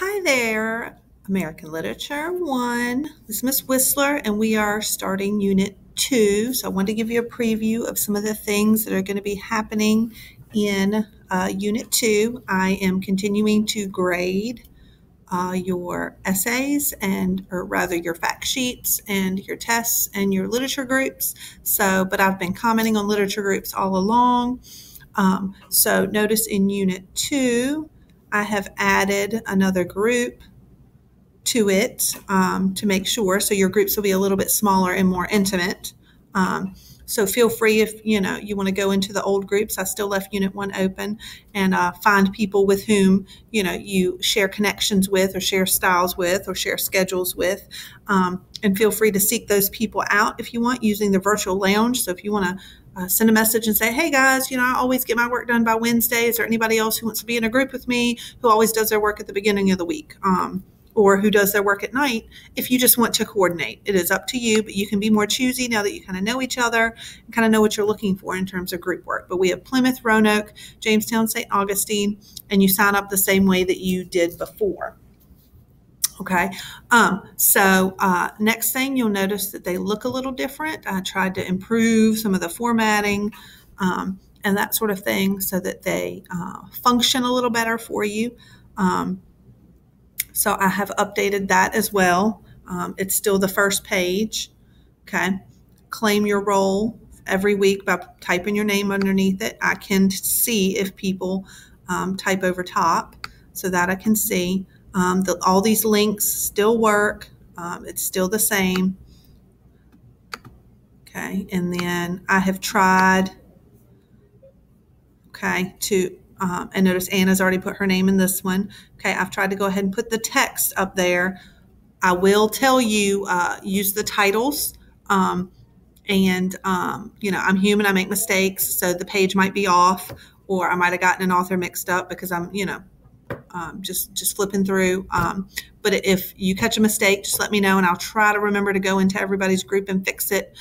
Hi there, American Literature 1. This is Miss Whistler, and we are starting Unit 2. So I wanted to give you a preview of some of the things that are going to be happening in Unit 2. I am continuing to grade your essays or rather your fact sheets and your tests and your literature groups. But I've been commenting on literature groups all along. So notice in Unit 2, I have added another group to it to make sure. So your groups will be a little bit smaller and more intimate. So feel free if you want to go into the old groups. I still left Unit 1 open and find people with whom you share connections with or share styles with or share schedules with. And feel free to seek those people out if you want using the virtual lounge. So if you want to send a message and say, hey guys, I always get my work done by Wednesday. Is there anybody else who wants to be in a group with me who always does their work at the beginning of the week? Or who does their work at night, if you just want to coordinate. It is up to you, but you can be more choosy now that you kind of know each other and kind of know what you're looking for in terms of group work. But we have Plymouth, Roanoke, Jamestown, St. Augustine, and you sign up the same way that you did before. Okay, next thing you'll notice that they look a little different. I tried to improve some of the formatting and that sort of thing so that they function a little better for you. So I have updated that as well. It's still the first page. Okay. Claim your role every week by typing your name underneath it. I can see if people type over top so that I can see. All these links still work. It's still the same. Okay. And then I have tried, and notice Anna's already put her name in this one. Okay, I've tried to go ahead and put the text up there. I will tell you, use the titles. I'm human, I make mistakes, so the page might be off, or I might have gotten an author mixed up because I'm, just flipping through. But if you catch a mistake, just let me know, and I'll try to remember to go into everybody's group and fix it.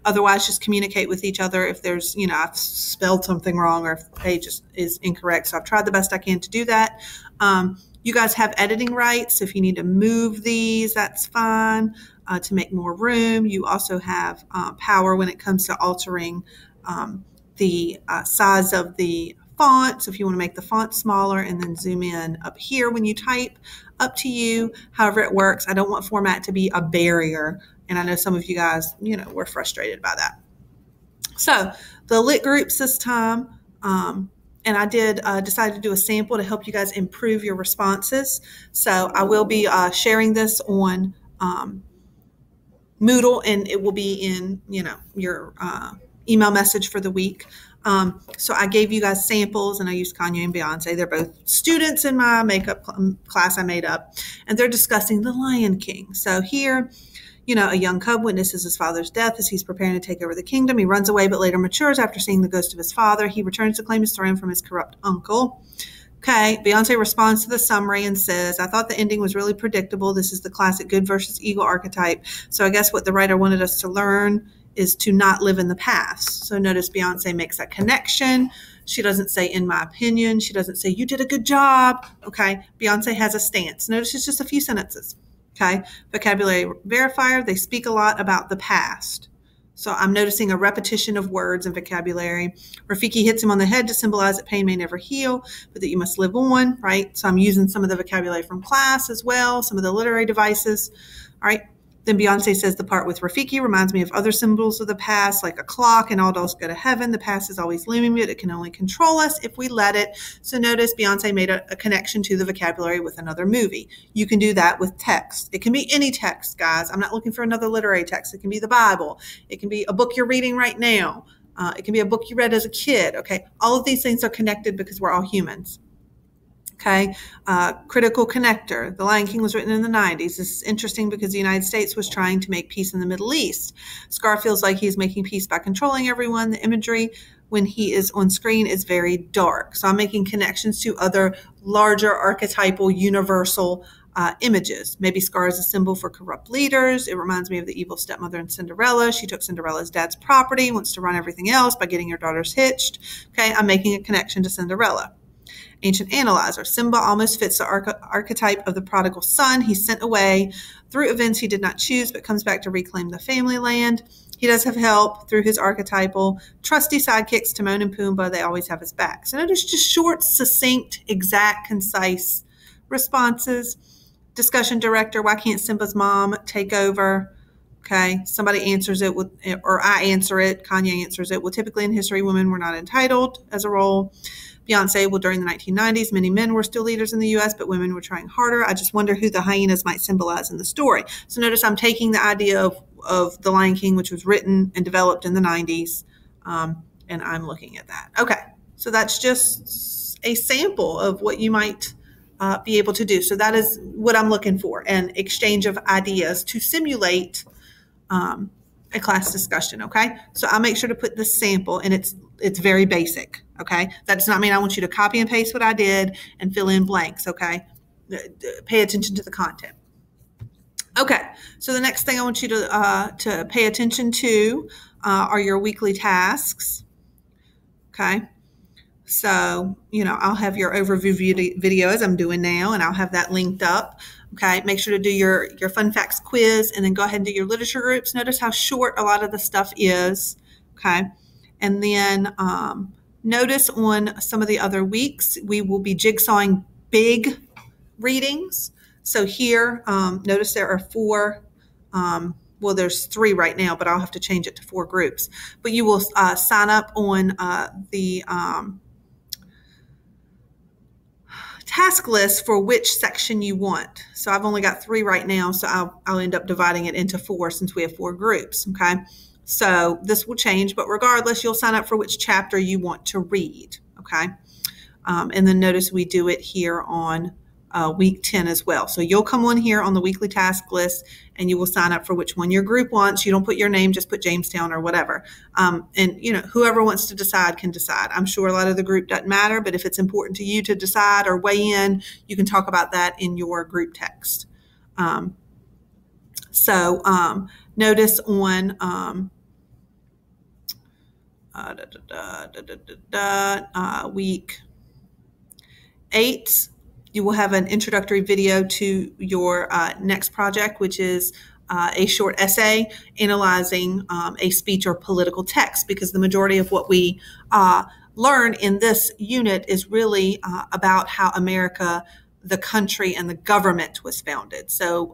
Otherwise just communicate with each other if there's, I've spelled something wrong or if the page is incorrect. So I've tried the best I can to do that. You guys have editing rights. If you need to move these, that's fine to make more room. You also have power when it comes to altering the size of the font. So if you want to make the font smaller and then zoom in up here when you type, up to you, however it works. I don't want format to be a barrier. And I know some of you guys, were frustrated by that. So the lit groups this time, and I did decide to do a sample to help you guys improve your responses. So I will be sharing this on Moodle, and it will be in, your email message for the week. So I gave you guys samples, and I used Kanye and Beyonce. They're both students in my makeup class I made up, and they're discussing The Lion King. So here, a young cub witnesses his father's death as he's preparing to take over the kingdom. He runs away, but later matures after seeing the ghost of his father. He returns to claim his throne from his corrupt uncle. Okay, Beyonce responds to the summary and says, I thought the ending was really predictable. This is the classic good versus evil archetype. So I guess what the writer wanted us to learn is to not live in the past. So notice Beyonce makes that connection. She doesn't say, in my opinion. She doesn't say, you did a good job. Okay, Beyonce has a stance. Notice it's just a few sentences. Okay, vocabulary verifier, they speak a lot about the past. So I'm noticing a repetition of words and vocabulary. Rafiki hits him on the head to symbolize that pain may never heal, but that you must live on, right? So I'm using some of the vocabulary from class as well, some of the literary devices, all right? Then Beyonce says the part with Rafiki reminds me of other symbols of the past, like a clock and all dolls go to heaven. The past is always looming, but it can only control us if we let it. So notice Beyonce made a connection to the vocabulary with another movie. You can do that with text. It can be any text, guys. I'm not looking for another literary text. It can be the Bible. It can be a book you're reading right now. It can be a book you read as a kid. Okay, all of these things are connected because we're all humans. Okay, critical connector. The Lion King was written in the 90s. This is interesting because the United States was trying to make peace in the Middle East. Scar feels like he's making peace by controlling everyone. The imagery when he is on screen is very dark. So I'm making connections to other larger archetypal universal images. Maybe Scar is a symbol for corrupt leaders. It reminds me of the evil stepmother in Cinderella. She took Cinderella's dad's property, wants to run everything else by getting her daughters hitched. Okay, I'm making a connection to Cinderella. Ancient analyzer. Simba almost fits the archetype of the prodigal son. He's sent away through events he did not choose, but comes back to reclaim the family land. He does have help through his archetypal trusty sidekicks, Timon and Pumbaa. They always have his back. So notice just short, succinct, exact, concise responses. Discussion director, why can't Simba's mom take over? Okay, somebody answers it with, or I answer it, Kanye answers it. Well, typically in history, women were not entitled as a role. Beyonce, well, during the 1990s, many men were still leaders in the U.S., but women were trying harder. I just wonder who the hyenas might symbolize in the story. So notice I'm taking the idea of The Lion King, which was written and developed in the 90s, and I'm looking at that. Okay, so that's just a sample of what you might be able to do. So that is what I'm looking for, an exchange of ideas to simulate a class discussion. Okay, so I'll make sure to put the sample, and it's very basic. Okay, that does not mean I want you to copy and paste what I did and fill in blanks. Okay, pay attention to the content. Okay, so the next thing I want you to pay attention to are your weekly tasks. Okay, so I'll have your overview video as I'm doing now, and I'll have that linked up. Okay, make sure to do your fun facts quiz, and then go ahead and do your literature groups. Notice how short a lot of the stuff is. Okay, and then notice on some of the other weeks, we will be jigsawing big readings. So here, notice there are 4, well, there's 3 right now, but I'll have to change it to 4 groups. But you will sign up on the task list for which section you want. So I've only got 3 right now, so I'll end up dividing it into 4 since we have 4 groups, okay? So this will change, but regardless, you'll sign up for which chapter you want to read, okay? And then notice we do it here on week 10 as well. So you'll come on here on the weekly task list, and you will sign up for which one your group wants. You don't put your name, just put Jamestown or whatever. And whoever wants to decide can decide. I'm sure a lot of the group doesn't matter, but if it's important to you to decide or weigh in, you can talk about that in your group text. Notice on week 8, you will have an introductory video to your next project, which is a short essay analyzing a speech or political text, because the majority of what we learn in this unit is really about how America, the country, and the government was founded. So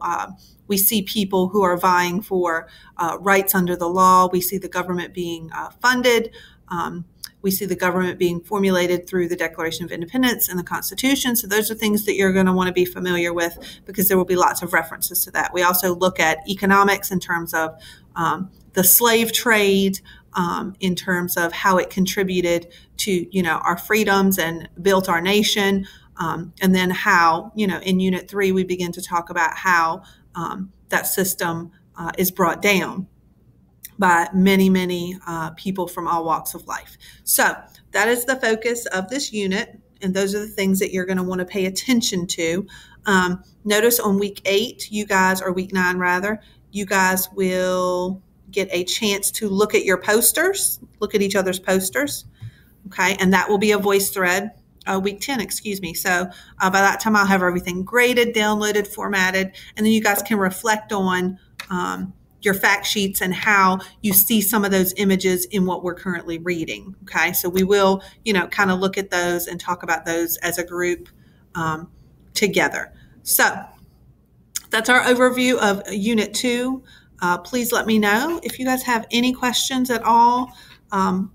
we see people who are vying for rights under the law. We see the government being funded. We see the government being formulated through the Declaration of Independence and the Constitution. So those are things that you're going to want to be familiar with, because there will be lots of references to that. We also look at economics in terms of the slave trade, in terms of how it contributed to, our freedoms and built our nation. And then how, in Unit 3, we begin to talk about how that system is brought down by many, many people from all walks of life. So that is the focus of this unit, and those are the things that you're going to want to pay attention to. Notice on week 8, or week 9 rather, you guys will get a chance to look at your posters, look at each other's posters, okay? And that will be a voice thread. Week 10, excuse me. So by that time, I'll have everything graded, downloaded, formatted, and then you guys can reflect on your fact sheets and how you see some of those images in what we're currently reading. Okay, so we will, kind of look at those and talk about those as a group together. So that's our overview of Unit 2. Please let me know if you guys have any questions at all.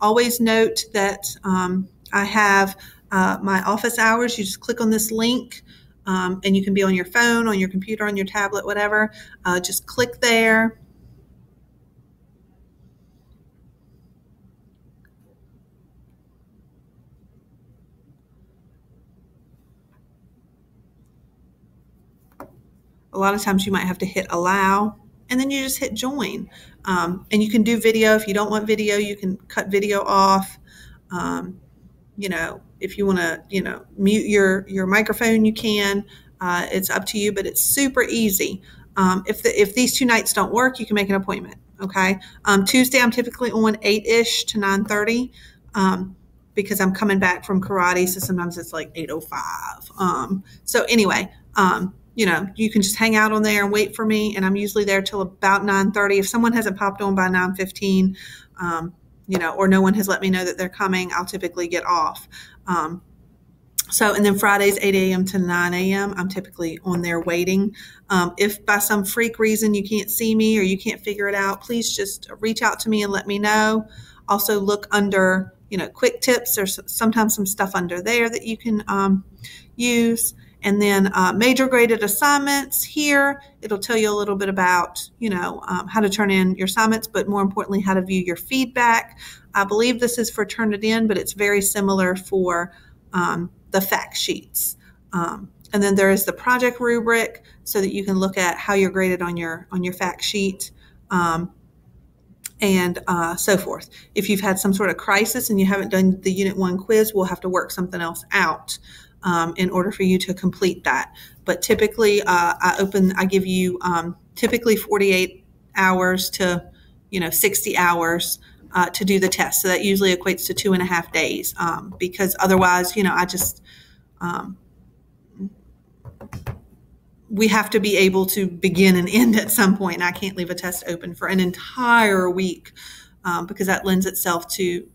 Always note that I have my office hours. You just click on this link. And you can be on your phone, on your computer, on your tablet, whatever. Just click there. A lot of times you might have to hit allow, and then you just hit join. And you can do video. If you don't want video, you can cut video off. If you want to, mute your microphone, you can. It's up to you, but it's super easy. If these 2 nights don't work, you can make an appointment. Okay. Tuesday, I'm typically on 8-ish to 9:30. because I'm coming back from karate. So sometimes it's like 8:05. So anyway, you can just hang out on there and wait for me. And I'm usually there till about 9:30. If someone hasn't popped on by 9:15, or no one has let me know that they're coming, I'll typically get off. And then Fridays, 8 a.m. to 9 a.m., I'm typically on there waiting. If by some freak reason you can't see me or you can't figure it out, please just reach out to me and let me know. Also look under, quick tips. There's sometimes some stuff under there that you can use. And then major graded assignments here, it'll tell you a little bit about, how to turn in your assignments, but more importantly, how to view your feedback. I believe this is for Turnitin, but it's very similar for the fact sheets. And then there is the project rubric so that you can look at how you're graded on your fact sheet. And so forth. If you've had some sort of crisis and you haven't done the Unit 1 quiz, we'll have to work something else out in order for you to complete that. But typically, I give you typically 48 hours to 60 hours to do the test. So that usually equates to 2.5 days because otherwise, we have to be able to begin and end at some point. And I can't leave a test open for an entire week because that lends itself to,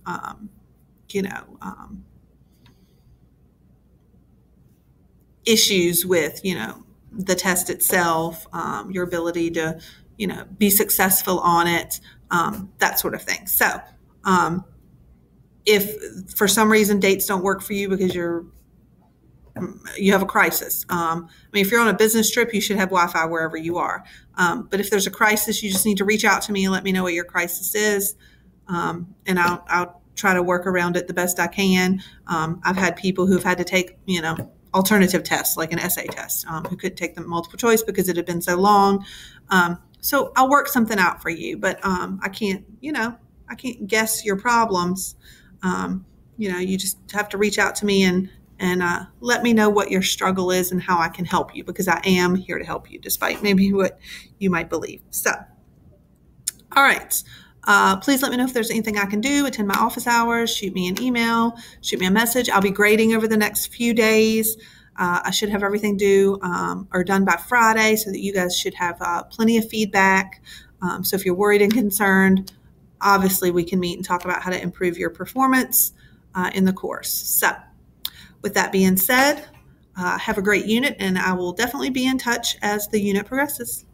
issues with, the test itself, your ability to, be successful on it, that sort of thing. So if for some reason dates don't work for you because you have a crisis. If you're on a business trip, you should have Wi-Fi wherever you are. But if there's a crisis, you just need to reach out to me and let me know what your crisis is. And I'll try to work around it the best I can. I've had people who've had to take, alternative tests, like an essay test, who couldn't take the multiple choice because it had been so long. So I'll work something out for you, but I can't guess your problems. You just have to reach out to me and let me know what your struggle is and how I can help you, because I am here to help you despite maybe what you might believe. So, all right. Please let me know if there's anything I can do. Attend my office hours, shoot me an email, shoot me a message. I'll be grading over the next few days. I should have everything due or done by Friday so that you guys should have plenty of feedback. So if you're worried and concerned, obviously we can meet and talk about how to improve your performance in the course. So with that being said, have a great unit, and I will definitely be in touch as the unit progresses.